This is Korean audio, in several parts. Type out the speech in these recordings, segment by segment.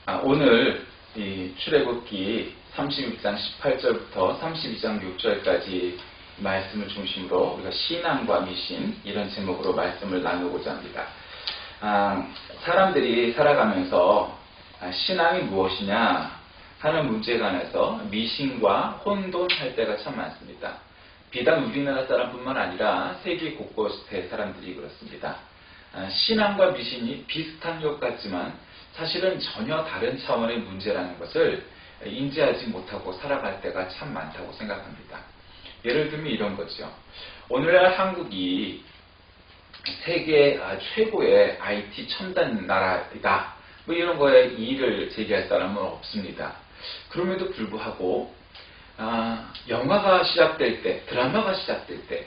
오늘 이 출애굽기 31장 18절부터 32장 6절까지 말씀을 중심으로 우리가 신앙과 미신 이런 제목으로 말씀을 나누고자 합니다. 사람들이 살아가면서 신앙이 무엇이냐 하는 문제에 관해서 미신과 혼돈할 때가 참 많습니다. 비단 우리나라 사람뿐만 아니라 세계 곳곳의 사람들이 그렇습니다. 신앙과 미신이 비슷한 것 같지만 사실은 전혀 다른 차원의 문제라는 것을 인지하지 못하고 살아갈 때가 참 많다고 생각합니다. 예를 들면 이런 거죠. 오늘날 한국이 세계 최고의 IT 첨단 나라이다. 뭐 이런 거에 이의를 제기할 사람은 없습니다. 그럼에도 불구하고 영화가 시작될 때, 드라마가 시작될 때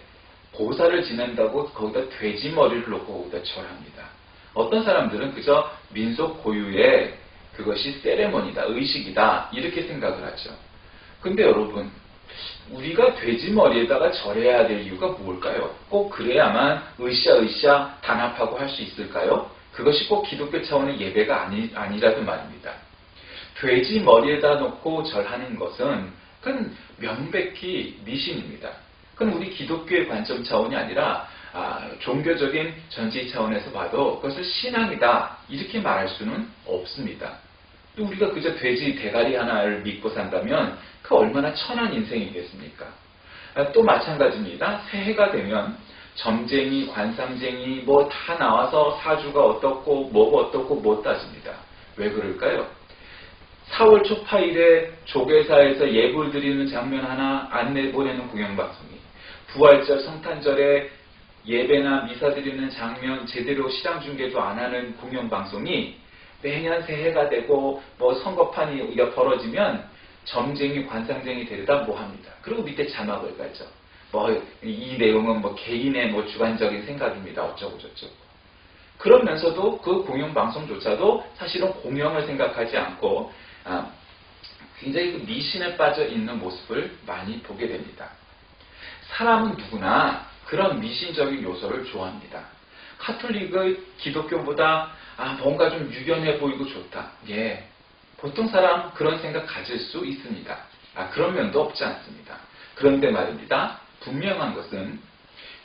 고사를 지낸다고 거기다 돼지 머리를 놓고 거기다 절합니다. 어떤 사람들은 그저 민속 고유의 그것이 세레머니다, 의식이다 이렇게 생각을 하죠. 근데 여러분, 우리가 돼지 머리에다가 절해야 될 이유가 뭘까요? 꼭 그래야만 으쌰으쌰 단합하고 할 수 있을까요? 그것이 꼭 기독교 차원의 예배가 아니라도 말입니다. 돼지 머리에다 놓고 절하는 것은 그건 명백히 미신입니다. 그건 우리 기독교의 관점 차원이 아니라 종교적인 전지 차원에서 봐도 그것을 신앙이다 이렇게 말할 수는 없습니다. 또 우리가 그저 돼지 대가리 하나를 믿고 산다면 그 얼마나 천한 인생이겠습니까? 또 마찬가지입니다. 새해가 되면 점쟁이, 관상쟁이 뭐 다 나와서 사주가 어떻고 뭐가 어떻고 못 따집니다. 왜 그럴까요? 4월 초파일에 조계사에서 예불 드리는 장면 하나 안내 보내는 공영방송이, 부활절 성탄절에 예배나 미사 드리는 장면 제대로 시장 중계도 안 하는 공영방송이 매년 새해가 되고 뭐 선거판이 벌어지면 점쟁이 관상쟁이 데려다 뭐 합니다. 그리고 밑에 자막을 가죠. 이 내용은 개인의 주관적인 생각입니다. 어쩌고 저쩌고. 그러면서도 그 공영방송조차도 사실은 공영을 생각하지 않고 굉장히 그 미신에 빠져 있는 모습을 많이 보게 됩니다. 사람은 누구나 그런 미신적인 요소를 좋아합니다. 카톨릭의 기독교보다 뭔가 좀 유연해 보이고 좋다. 예, 보통 사람 그런 생각 가질 수 있습니다. 그런 면도 없지 않습니다. 그런데 말입니다. 분명한 것은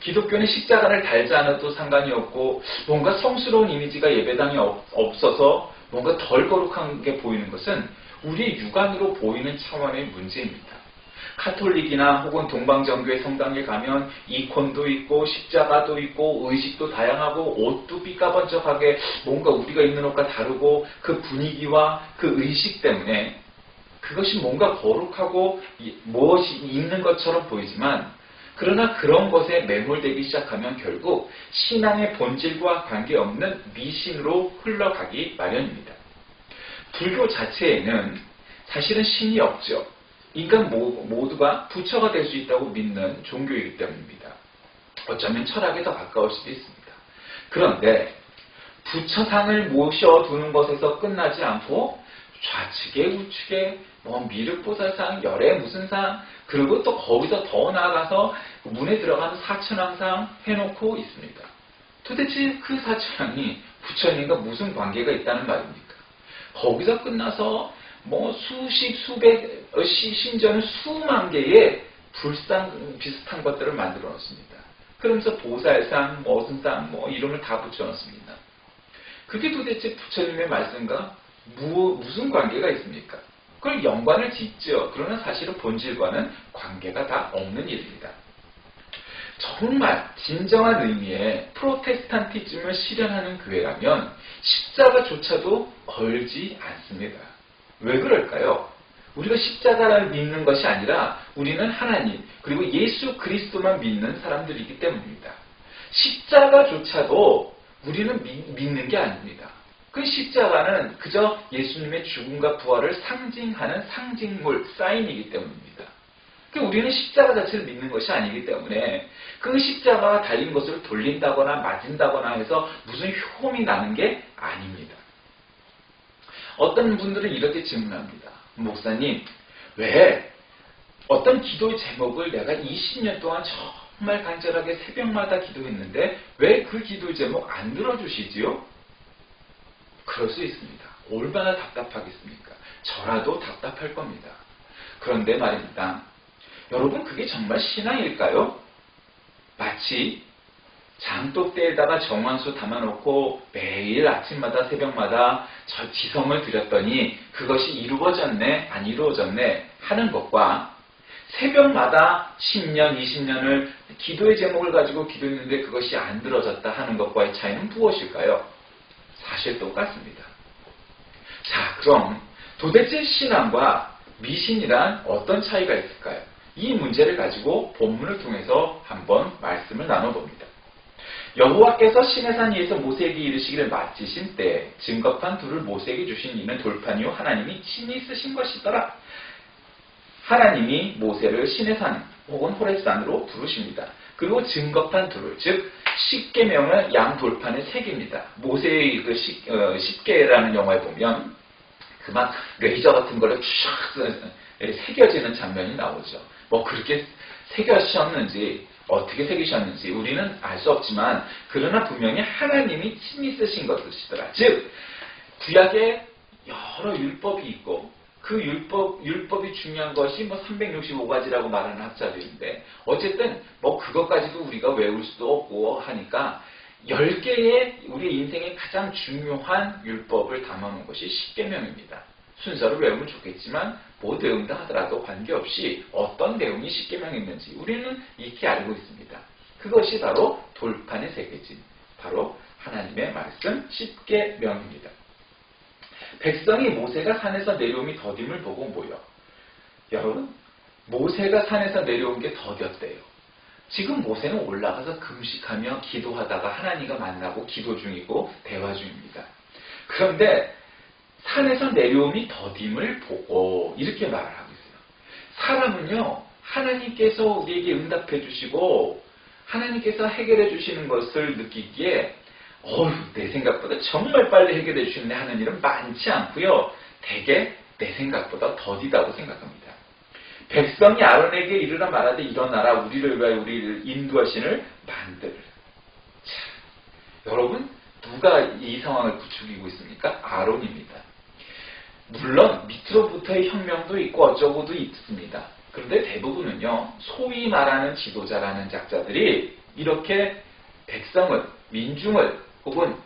기독교는 십자가를 달지 않아도 상관이 없고 뭔가 성스러운 이미지가 예배당에 없어서 뭔가 덜 거룩한 게 보이는 것은 우리의 육안으로 보이는 차원의 문제입니다. 카톨릭이나 혹은 동방정교의 성당에 가면 이콘도 있고 십자가도 있고 의식도 다양하고 옷도 삐까번쩍하게 뭔가 우리가 입는 옷과 다르고 그 분위기와 그 의식 때문에 그것이 뭔가 거룩하고 무엇이 있는 것처럼 보이지만, 그러나 그런 것에 매몰되기 시작하면 결국 신앙의 본질과 관계없는 미신으로 흘러가기 마련입니다. 불교 자체에는 사실은 신이 없죠. 인간 모두가 부처가 될 수 있다고 믿는 종교이기 때문입니다. 어쩌면 철학에 더 가까울 수도 있습니다. 그런데 부처상을 모셔두는 것에서 끝나지 않고 좌측에 우측에 미륵보살상, 열애 무슨 상, 그리고 또 거기서 더 나아가서 문에 들어가는 사천왕상 해놓고 있습니다. 도대체 그 사천왕이 부처님과 무슨 관계가 있다는 말입니까? 거기서 끝나서 수십, 수백, 심지어는 수만 개의 불상 비슷한 것들을 만들어 놓습니다. 그러면서 보살상, 무슨 상, 이름을 다 붙여 놓습니다. 그게 도대체 부처님의 말씀과 무슨 관계가 있습니까? 그걸 연관을 짓죠. 그러나 사실은 본질과는 관계가 다 없는 일입니다. 정말 진정한 의미의 프로테스탄티즘을 실현하는 교회라면 십자가조차도 걸지 않습니다. 왜 그럴까요? 우리가 십자가를 믿는 것이 아니라 우리는 하나님 그리고 예수 그리스도만 믿는 사람들이기 때문입니다. 십자가조차도 우리는 믿는 게 아닙니다. 그 십자가는 그저 예수님의 죽음과 부활을 상징하는 상징물, 사인이기 때문입니다. 우리는 십자가 자체를 믿는 것이 아니기 때문에 그 십자가가 달린 것을 돌린다거나 맞은다거나 해서 무슨 효험이 나는 게 아닙니다. 어떤 분들은 이렇게 질문합니다. 목사님, 왜 어떤 기도의 제목을 내가 20년 동안 정말 간절하게 새벽마다 기도했는데 왜 그 기도의 제목 안 들어주시지요? 그럴 수 있습니다. 얼마나 답답하겠습니까? 저라도 답답할 겁니다. 그런데 말입니다. 여러분, 그게 정말 신앙일까요? 마치 장독대에다가 정환수 담아놓고 매일 아침마다 새벽마다 저 지성을 드렸더니 그것이 이루어졌네, 안 이루어졌네 하는 것과 새벽마다 10년, 20년을 기도의 제목을 가지고 기도했는데 그것이 안 들어졌다 하는 것과의 차이는 무엇일까요? 사실 똑같습니다. 자, 그럼 도대체 신앙과 미신이란 어떤 차이가 있을까요? 이 문제를 가지고 본문을 통해서 한번 말씀을 나눠봅니다. 여호와께서 시내산 위에서 모세에게 이르시기를 마치신 때 증거판 둘을 모세에게 주신 이는 돌판 이요 하나님이 친히 쓰신 것이더라. 하나님이 모세를 시내산 혹은 호렙산으로 부르십니다. 그리고 증거판 둘을, 즉 십계명을 양 돌판에 새깁니다. 모세의 그 십계라는 영화에 보면 그만 레이저 같은 걸로 쫙 새겨지는 장면이 나오죠. 뭐 그렇게 새겨셨는지 어떻게 새기셨는지 우리는 알 수 없지만 그러나 분명히 하나님이 친히 쓰신 것이더라. 즉 구약에 여러 율법이 있고 그 율법이 중요한 것이 뭐 365가지라고 말하는 학자들인데 어쨌든 뭐 그것까지도 우리가 외울 수도 없고 하니까 10개의 우리 인생의 가장 중요한 율법을 담아놓은 것이 십계명입니다. 순서를 외우면 좋겠지만 못 외운다 하더라도 관계없이 어떤 내용이 십계명에 있는지 우리는 익히 알고 있습니다. 그것이 바로 돌판에 새겨진 바로 하나님의 말씀 십계명입니다. 백성이 모세가 산에서 내려옴이 더딤을 보고 모여. 여러분, 모세가 산에서 내려온 게 더뎠대요. 지금 모세는 올라가서 금식하며 기도하다가 하나님과 만나고 기도 중이고 대화 중입니다. 그런데 산에서 내려옴이 더딤을 보고 이렇게 말을 하고 있어요. 사람은요, 하나님께서 우리에게 응답해 주시고 하나님께서 해결해 주시는 것을 느끼기에 내 생각보다 정말 빨리 해결해 주시네 하는 일은 많지 않고요. 대개 내 생각보다 더디다고 생각합니다. 백성이 아론에게 이르라 말하되 일어나라 우리를 위하여 우리를 인도하시는 만들을. 자, 여러분 누가 이 상황을 부추기고 있습니까? 아론입니다. 물론 밑으로부터의 혁명도 있고 어쩌고도 있습니다. 그런데 대부분은요. 소위 말하는 지도자라는 작자들이 이렇게 백성을, 민중을 혹은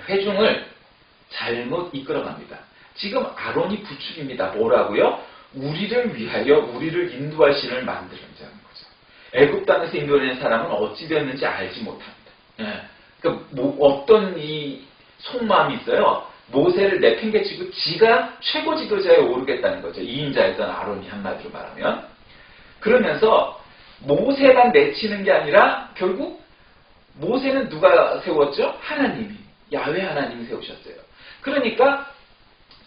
회중을 잘못 이끌어갑니다. 지금 아론이 부축입니다. 뭐라고요? 우리를 위하여 우리를 인도할 신을 만들자는 거죠. 애굽 땅에서 인도된 사람은 어찌 되었는지 알지 못합니다. 예. 그러니까 어떤 이 속마음이 있어요. 모세를 내팽개치고 지가 최고 지도자에 오르겠다는 거죠. 2인자였던 아론이 한마디로 말하면. 그러면서 모세가 내치는 게 아니라 결국 모세는 누가 세웠죠? 하나님이. 야훼 하나님이 세우셨어요. 그러니까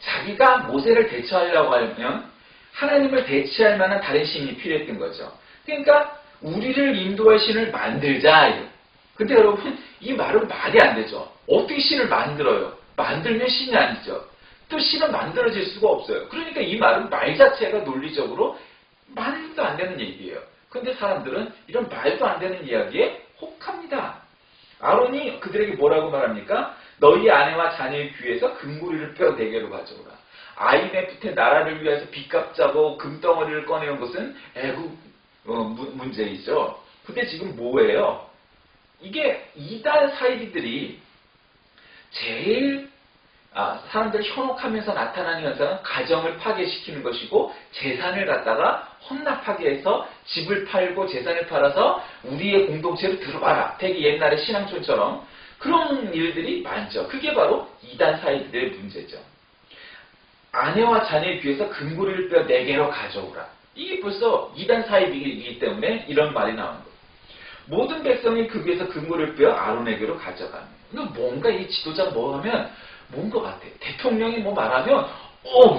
자기가 모세를 대처하려고 하면 하나님을 대체할 만한 다른 신이 필요했던 거죠. 그러니까 우리를 인도할 신을 만들자. 근데 여러분 이 말은 말이 안 되죠. 어떻게 신을 만들어요? 만들면 신이 아니죠. 또 신은 만들어질 수가 없어요. 그러니까 이 말은 말 자체가 논리적으로 말도 안 되는 얘기예요. 근데 사람들은 이런 말도 안 되는 이야기에 혹합니다. 아론이 그들에게 뭐라고 말합니까? 너희 아내와 자녀의 귀에서 금고리를 뼈 4개로 가져오라. IMF 때 나라를 위해서 빚값자고 금덩어리를 꺼내온 것은 애국 문제이죠. 근데 지금 뭐예요? 이게 이단 사이비들이 제일 사람들을 현혹하면서 나타나는 현상은 가정을 파괴시키는 것이고 재산을 갖다가 헌납하게 해서 집을 팔고 재산을 팔아서 우리의 공동체로 들어와라. 되게 옛날에 신앙촌처럼 그런 일들이 많죠. 그게 바로 이단 사이비들의 문제죠. 아내와 자녀의 귀에서 금고리를 뼈 4개로 가져오라. 이게 벌써 이단 사이비이기 때문에 이런 말이 나오는 거예요. 모든 백성이 그 위에서 금고리를 빼어 아론에게로 가져가는. 뭔가 이 지도자가 뭐 하면 뭔 것 같아. 대통령이 뭐 말하면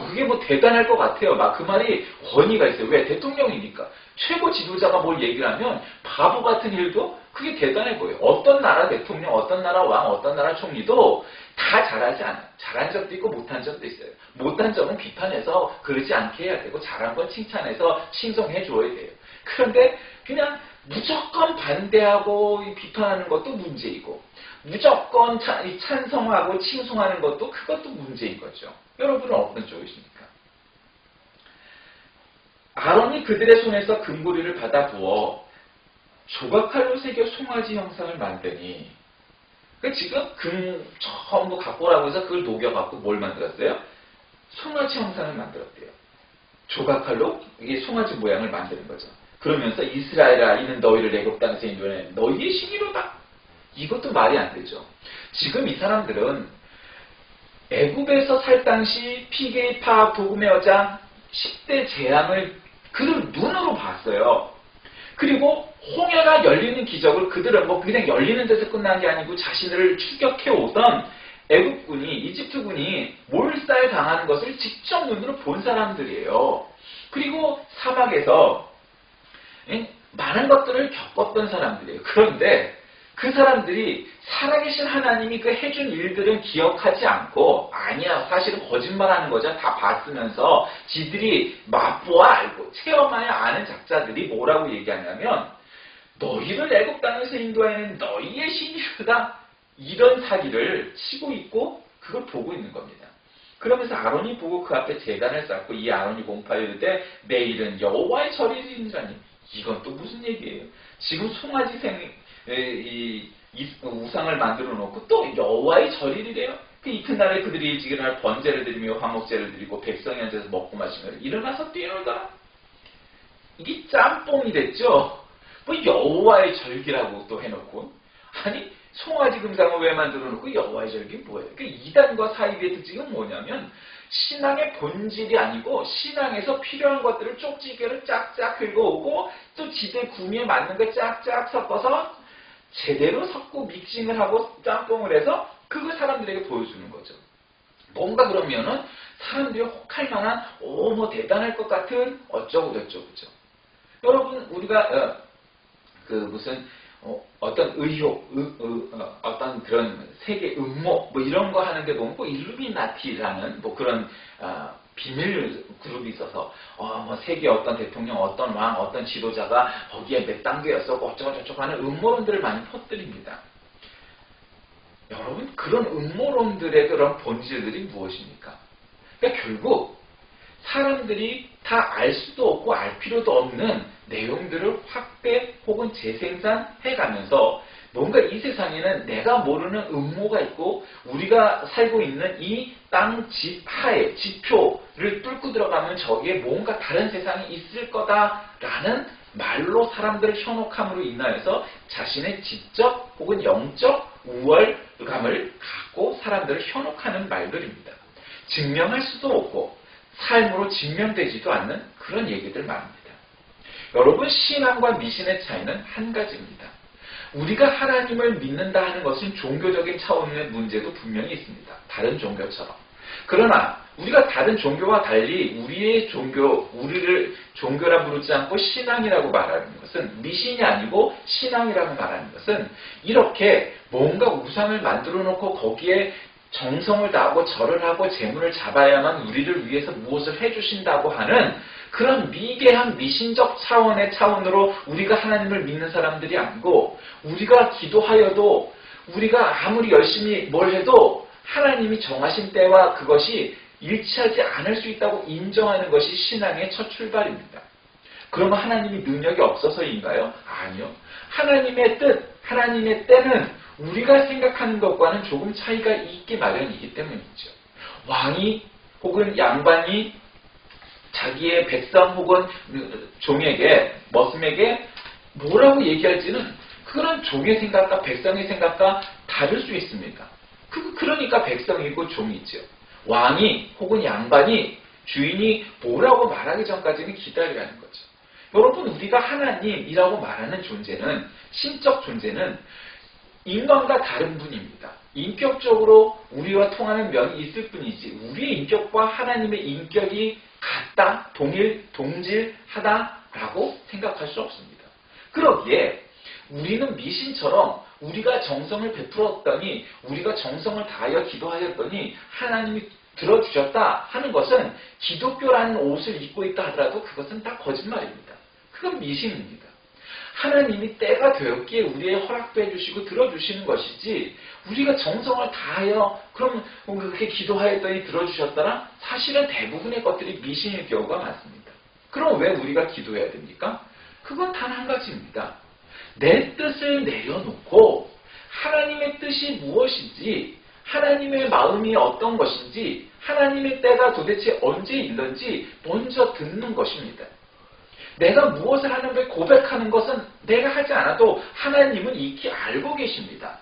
그게 뭐 대단할 것 같아요. 막 그 말이 권위가 있어요. 왜? 대통령이니까. 최고 지도자가 뭘 얘기를 하면 바보 같은 일도 그게 대단해 보여요. 어떤 나라 대통령, 어떤 나라 왕, 어떤 나라 총리도 다 잘하지 않아요. 잘한 적도 있고 못한 적도 있어요. 못한 점은 비판해서 그러지 않게 해야 되고 잘한 건 칭찬해서 칭송해 줘야 돼요. 그런데 그냥 무조건 반대하고 비판하는 것도 문제이고 무조건 찬성하고 칭송하는 것도 그것도 문제인 거죠. 여러분은 어떤 쪽이십니까? 아론이 그들의 손에서 금고리를 받아 부어 조각칼로 새겨 송아지 형상을 만드니 지금 금 전부 갖고 오라고 해서 그걸 녹여갖고 뭘 만들었어요? 송아지 형상을 만들었대요. 조각칼로 이게 송아지 모양을 만드는 거죠. 그러면서 이스라엘아 이는 너희를 애굽 땅에서 인도해 너희의 신이로다. 이것도 말이 안 되죠. 지금 이 사람들은 애굽에서 살 당시 피게의 파악 도금의 여장 10대 재앙을 그들 눈으로 봤어요. 그리고 홍해가 열리는 기적을 그들은 뭐 그냥 열리는 데서 끝난 게 아니고 자신을 추격해 오던 애굽군이 이집트군이 몰살 당하는 것을 직접 눈으로 본 사람들이에요. 그리고 사막에서 많은 것들을 겪었던 사람들이에요. 그런데 그 사람들이 살아계신 하나님이 그 해준 일들은 기억하지 않고 아니야 사실은 거짓말하는 거죠. 다 봤으면서 지들이 맛보아 알고 체험하여 아는 작자들이 뭐라고 얘기하냐면 너희를 애굽 땅에서 인도하는 너희의 신이로다. 이런 사기를 치고 있고 그걸 보고 있는 겁니다. 그러면서 아론이 보고 그 앞에 제단을 쌓고 이 아론이 공파하여 이르되 내일은 여호와의 절일이니라니. 이건 또 무슨 얘기예요? 지금 송아지 이 우상을 만들어 놓고 또 여호와의 절일이래요. 그 이튿날에 그들이 일찍 일어나 번제를 드리며 화목제를 드리고 백성이 앉아서 먹고 마시며 일어나서 뛰놀더라. 이게 짬뽕이 됐죠. 뭐 여호와의 절기라고 또 해놓고 아니 송아지 금상을 왜 만들어 놓고 여호와의 절기 뭐예요? 그 이단과 사이비의 특징은 뭐냐면 신앙의 본질이 아니고 신앙에서 필요한 것들을 쪽지게로 짝짝 긁어오고 또 지대 구미에 맞는 거 짝짝 섞어서 제대로 섞고 믹싱을 하고 짬뽕을 해서 그걸 사람들에게 보여주는 거죠. 뭔가 그러면은 사람들이 혹할 만한 뭐 대단할 것 같은 어쩌고 저쩌고죠. 여러분 우리가 어떤 의혹, 어떤 그런 세계 음모 뭐 이런 거 하는데 보면 꼭 일루미나티라는 뭐 그런 비밀 그룹이 있어서 뭐 세계 어떤 대통령, 어떤 왕, 어떤 지도자가 거기에 몇 단계였어 어쩌고 저쩌고 하는 음모론들을 많이 퍼뜨립니다. 여러분 그런 음모론들의 그런 본질들이 무엇입니까? 그러니까 결국 사람들이 다 알 수도 없고 알 필요도 없는 내용들을 확대 혹은 재생산해가면서 뭔가 이 세상에는 내가 모르는 음모가 있고 우리가 살고 있는 이 땅 집 하에 지표를 뚫고 들어가면 저기에 뭔가 다른 세상이 있을 거다라는 말로 사람들을 현혹함으로 인하여서 자신의 지적 혹은 영적 우월감을 갖고 사람들을 현혹하는 말들입니다. 증명할 수도 없고 삶으로 증명되지도 않는 그런 얘기들 말입니다. 여러분 신앙과 미신의 차이는 한 가지입니다. 우리가 하나님을 믿는다 하는 것은 종교적인 차원의 문제도 분명히 있습니다. 다른 종교처럼. 그러나 우리가 다른 종교와 달리 우리의 종교, 우리를 종교라 부르지 않고 신앙이라고 말하는 것은 미신이 아니고 신앙이라고 말하는 것은 이렇게 뭔가 우상을 만들어 놓고 거기에 정성을 다하고 절을 하고 재물을 잡아야만 우리를 위해서 무엇을 해주신다고 하는 그런 미개한 미신적 차원의 차원으로 우리가 하나님을 믿는 사람들이 아니고 우리가 기도하여도 우리가 아무리 열심히 뭘 해도 하나님이 정하신 때와 그것이 일치하지 않을 수 있다고 인정하는 것이 신앙의 첫 출발입니다. 그러면 하나님이 능력이 없어서인가요? 아니요. 하나님의 뜻, 하나님의 때는 우리가 생각하는 것과는 조금 차이가 있기 마련이기 때문이죠. 왕이 혹은 양반이 자기의 백성 혹은 종에게, 머슴에게 뭐라고 얘기할지는 그런 종의 생각과 백성의 생각과 다를 수 있습니다. 그러니까 백성이고 종이죠. 왕이 혹은 양반이 주인이 뭐라고 말하기 전까지는 기다려야 하는 거죠. 여러분 우리가 하나님이라고 말하는 존재는 신적 존재는 인간과 다른 분입니다. 인격적으로 우리와 통하는 면이 있을 뿐이지 우리의 인격과 하나님의 인격이 같다, 동질하다라고 생각할 수 없습니다. 그러기에 우리는 미신처럼 우리가 정성을 베풀었더니 우리가 정성을 다하여 기도하였더니 하나님이 들어주셨다 하는 것은 기독교라는 옷을 입고 있다 하더라도 그것은 다 거짓말입니다. 그건 미신입니다. 하나님이 때가 되었기에 우리의 허락도 해주시고 들어주시는 것이지 우리가 정성을 다하여 그럼 그렇게 기도하였더니 들어주셨더라? 사실은 대부분의 것들이 미신일 경우가 많습니다. 그럼 왜 우리가 기도해야 됩니까? 그건 단 한 가지입니다. 내 뜻을 내려놓고 하나님의 뜻이 무엇인지, 하나님의 마음이 어떤 것인지, 하나님의 때가 도대체 언제 있는지 먼저 듣는 것입니다. 내가 무엇을 하는데 고백하는 것은 내가 하지 않아도 하나님은 익히 알고 계십니다.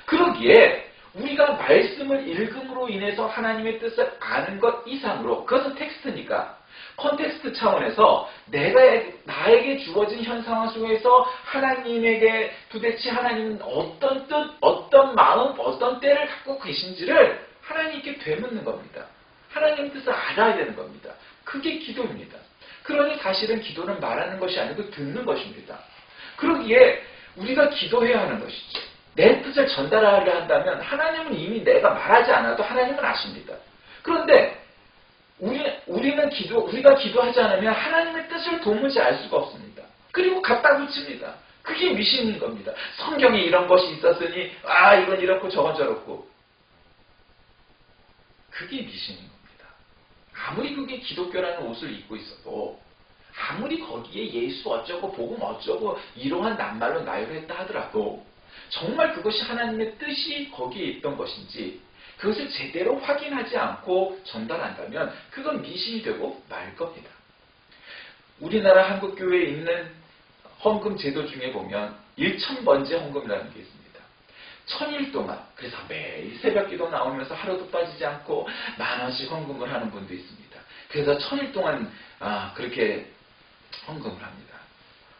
그러기에 우리가 말씀을 읽음으로 인해서 하나님의 뜻을 아는 것 이상으로, 그것은 텍스트니까 컨텍스트 차원에서 나에게 주어진 현 상황 속에서 하나님에게 도대체 하나님은 어떤 뜻, 어떤 마음, 어떤 때를 갖고 계신지를 하나님께 되묻는 겁니다. 하나님의 뜻을 알아야 되는 겁니다. 그게 기도입니다. 그러니 사실은 기도는 말하는 것이 아니고 듣는 것입니다. 그러기에 우리가 기도해야 하는 것이죠. 내 뜻을 전달하려 한다면 하나님은 이미 내가 말하지 않아도 하나님은 아십니다. 그런데 우리가 기도하지 않으면 하나님의 뜻을 도무지 알 수가 없습니다. 그리고 갖다 붙입니다. 그게 미신인 겁니다. 성경에 이런 것이 있었으니 이건 이렇고 저건 저렇고. 그게 미신인 겁니다. 아무리 그게 기독교라는 옷을 입고 있어도, 아무리 거기에 예수 어쩌고 복음 어쩌고 이러한 낱말로 나열했다 하더라도 정말 그것이 하나님의 뜻이 거기에 있던 것인지 그것을 제대로 확인하지 않고 전달한다면 그건 미신이 되고 말 겁니다. 우리나라 한국교회에 있는 헌금 제도 중에 보면 1000번째 헌금이라는 게 있습니다. 1000일 동안, 그래서 매일 새벽기도 나오면서 하루도 빠지지 않고 10,000원씩 헌금을 하는 분도 있습니다. 그래서 1000일 동안 그렇게 헌금을 합니다.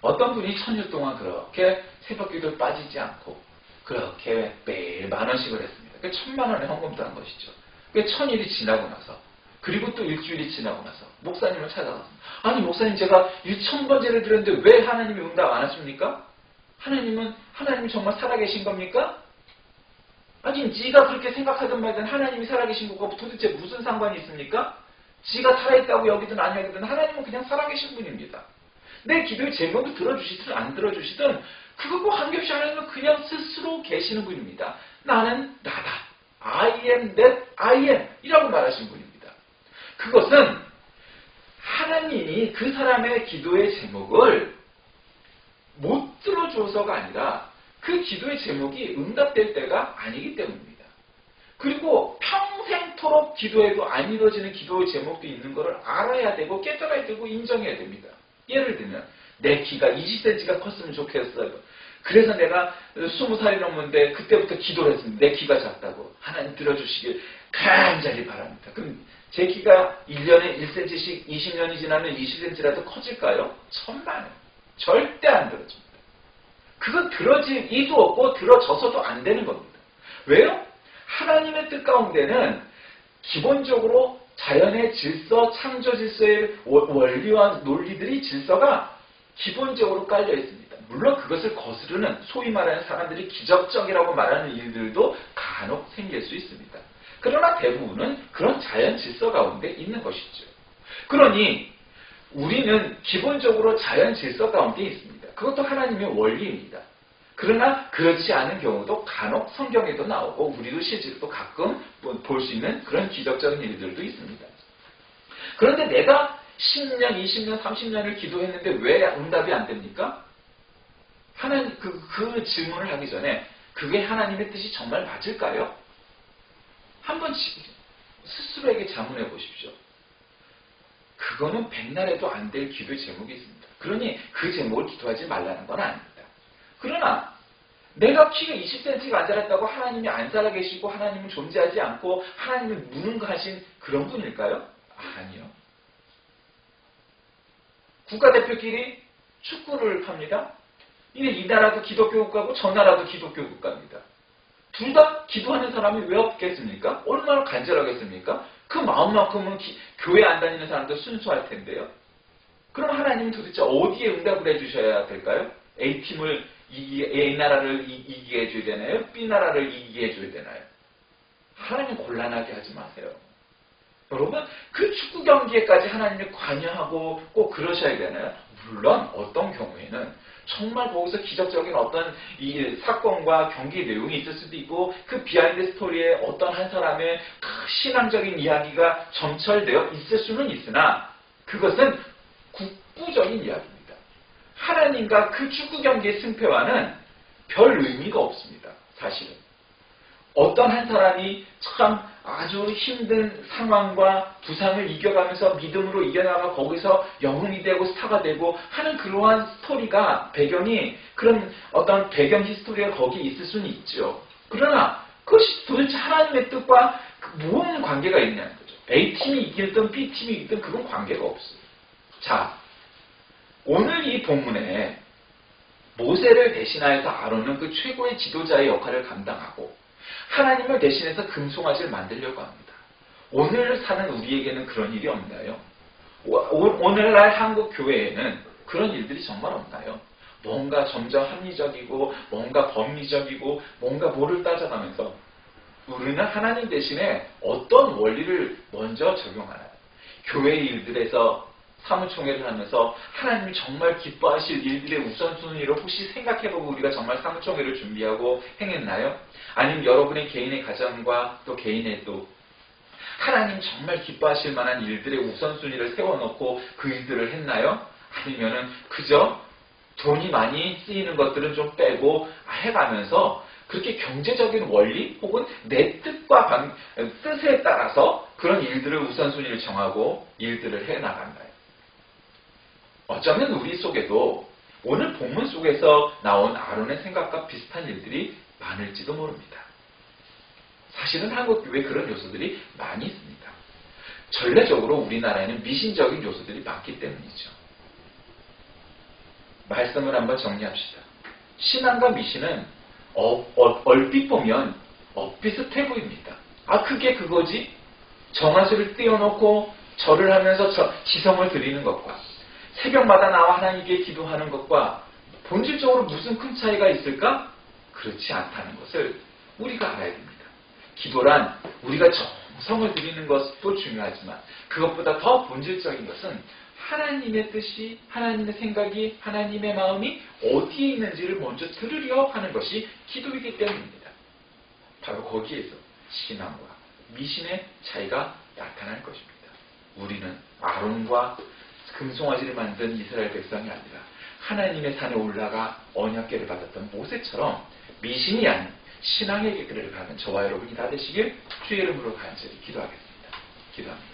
어떤 분이 1000일 동안 그렇게 새벽기도 빠지지 않고 그렇게 매일 10,000원씩을 했습니다. 10,000,000원의 헌금도 한 것이죠. 1000일이 지나고 나서, 그리고 또 일주일이 지나고 나서 목사님을 찾아갔습니다. 아니 목사님, 제가 1000번째를 드렸는데 왜 하나님이 응답 안 하십니까? 하나님이 정말 살아계신 겁니까? 아니 지가 그렇게 생각하든 말든 하나님이 살아계신 거고 도대체 무슨 상관이 있습니까? 지가 살아있다고 여기든 안 여기든 하나님은 그냥 살아계신 분입니다. 내 기도의 제목을 들어주시든 안 들어주시든 그것과 관계없이 하나님은 그냥 스스로 계시는 분입니다. 나는 나다. I am that I am 이라고 말하신 분입니다. 그것은 하나님이 그 사람의 기도의 제목을 못 들어줘서가 아니라 그 기도의 제목이 응답될 때가 아니기 때문입니다. 그리고 평생토록 기도해도 안 이루어지는 기도의 제목도 있는 것을 알아야 되고 깨달아야 되고 인정해야 됩니다. 예를 들면 내 키가 20cm가 컸으면 좋겠어요. 그래서 내가 20살이 넘었는데 그때부터 기도를 했습니다. 내 키가 작다고. 하나님 들어주시길 간절히 바랍니다. 그럼 제 키가 1년에 1cm씩 20년이 지나면 20cm라도 커질까요? 천만에. 절대 안 들어집니다. 그건 들어질 이도 없고 들어져서도 안 되는 겁니다. 왜요? 하나님의 뜻 가운데는 기본적으로 자연의 질서, 창조 질서의 원리와 논리들이 질서가 기본적으로 깔려 있습니다. 물론 그것을 거스르는 소위 말하는 사람들이 기적적이라고 말하는 일들도 간혹 생길 수 있습니다. 그러나 대부분은 그런 자연 질서 가운데 있는 것이죠. 그러니 우리는 기본적으로 자연 질서 가운데 있습니다. 그것도 하나님의 원리입니다. 그러나 그렇지 않은 경우도 간혹 성경에도 나오고 우리도 실제로 가끔 볼 수 있는 그런 기적적인 일들도 있습니다. 그런데 내가 10년, 20년, 30년을 기도했는데 왜 응답이 안 됩니까? 하나님 그 질문을 하기 전에 그게 하나님의 뜻이 정말 맞을까요? 한번 스스로에게 자문해 보십시오. 그거는 백날에도 안 될 기도의 제목이 있습니다. 그러니 그 제목을 기도하지 말라는 건 아닙니다. 그러나 내가 키가 20cm가 안 자랐다고 하나님이 안 살아계시고 하나님은 존재하지 않고 하나님을 무능하신 그런 분일까요? 아니요. 국가대표끼리 축구를 합니다. 이 나라도 기독교 국가고 저 나라도 기독교 국가입니다. 둘 다 기도하는 사람이 왜 없겠습니까? 얼마나 간절하겠습니까? 그 마음만큼은 교회 안 다니는 사람도 순수할 텐데요. 그럼 하나님은 도대체 어디에 응답을 해주셔야 될까요? A 나라를 이기게 해줘야 되나요? B 나라를 이기게 해줘야 되나요? 하나님 곤란하게 하지 마세요. 여러분, 그 축구 경기에까지 하나님이 관여하고 꼭 그러셔야 되나요? 물론 어떤 경우에는 정말 거기서 기적적인 어떤 이 사건과 경기 내용이 있을 수도 있고, 그 비하인드 스토리에 어떤 한 사람의 신앙적인 이야기가 점철되어 있을 수는 있으나, 그것은 국부적인 이야기입니다. 하나님과 그 축구 경기의 승패와는 별 의미가 없습니다. 사실은. 어떤 한 사람이 참 아주 힘든 상황과 부상을 이겨가면서 믿음으로 이겨나가 거기서 영웅이 되고 스타가 되고 하는 그러한 스토리가, 배경이, 그런 어떤 배경 히스토리가 거기 있을 수는 있죠. 그러나 그것이 도대체 하나님의 뜻과 무슨 관계가 있냐는 거죠. A팀이 이기든 B팀이 이기든 그건 관계가 없어요. 자, 오늘 이 본문에 모세를 대신하여서 아론은 그 최고의 지도자의 역할을 감당하고 하나님을 대신해서 금송아지를 만들려고 합니다. 오늘 사는 우리에게는 그런 일이 없나요? 오늘날 한국 교회에는 그런 일들이 정말 없나요? 뭔가 점점 합리적이고 뭔가 법리적이고 뭔가 뭐를 따져가면서 우리는 하나님 대신에 어떤 원리를 먼저 적용하나요? 교회 일들에서 사무총회를 하면서 하나님이 정말 기뻐하실 일들의 우선순위를 혹시 생각해보고 우리가 정말 사무총회를 준비하고 행했나요? 아니면 여러분의 개인의 가정과 또 개인의 또 하나님 정말 기뻐하실 만한 일들의 우선순위를 세워놓고 그 일들을 했나요? 아니면은 그저 돈이 많이 쓰이는 것들은 좀 빼고 해가면서 그렇게 경제적인 원리 혹은 내 뜻과 뜻에 따라서 그런 일들을 우선순위를 정하고 일들을 해나간다요. 어쩌면 우리 속에도 오늘 본문 속에서 나온 아론의 생각과 비슷한 일들이 많을지도 모릅니다. 사실은 한국교회에 그런 요소들이 많이 있습니다. 전례적으로 우리나라에는 미신적인 요소들이 많기 때문이죠. 말씀을 한번 정리합시다. 신앙과 미신은 얼핏 보면 비슷해 보입니다. 아, 그게 그거지? 정화수를 띄워놓고 절을 하면서 지성을 드리는 것과 새벽마다 나와 하나님께 기도하는 것과 본질적으로 무슨 큰 차이가 있을까? 그렇지 않다는 것을 우리가 알아야 됩니다. 기도란 우리가 정성을 드리는 것도 중요하지만 그것보다 더 본질적인 것은 하나님의 뜻이, 하나님의 생각이, 하나님의 마음이 어디에 있는지를 먼저 들으려 하는 것이 기도이기 때문입니다. 바로 거기에서 신앙과 미신의 차이가 나타날 것입니다. 우리는 아론과 금송아지를 만든 이스라엘 백성이 아니라 하나님의 산에 올라가 언약궤를 받았던 모세처럼 미신이 아닌 신앙의 길을 가는 저와 여러분이 다 되시길 주의 이름으로 간절히 기도하겠습니다. 기도합니다.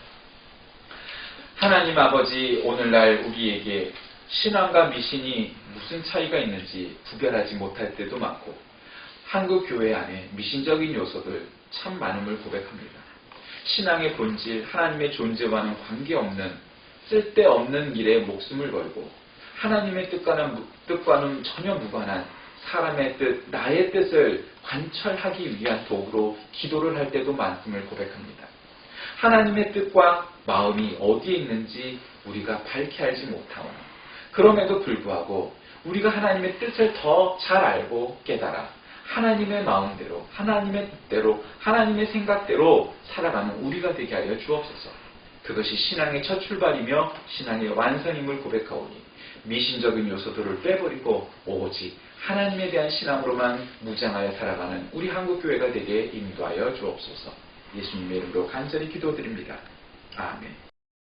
하나님 아버지, 오늘날 우리에게 신앙과 미신이 무슨 차이가 있는지 구별하지 못할 때도 많고 한국 교회 안에 미신적인 요소들 참 많음을 고백합니다. 신앙의 본질, 하나님의 존재와는 관계없는 쓸데없는 일에 목숨을 걸고 하나님의 뜻과는 전혀 무관한 사람의 뜻, 나의 뜻을 관철하기 위한 도구로 기도를 할 때도 많음을 고백합니다. 하나님의 뜻과 마음이 어디에 있는지 우리가 밝히 알지 못하오나 그럼에도 불구하고 우리가 하나님의 뜻을 더 잘 알고 깨달아 하나님의 마음대로, 하나님의 뜻대로, 하나님의 생각대로 살아가는 우리가 되게 하여 주옵소서. 그것이 신앙의 첫 출발이며 신앙의 완성임을 고백하오니 미신적인 요소들을 빼버리고 오직 하나님에 대한 신앙으로만 무장하여 살아가는 우리 한국교회가 되게 인도하여 주옵소서. 예수님의 이름으로 간절히 기도드립니다. 아멘.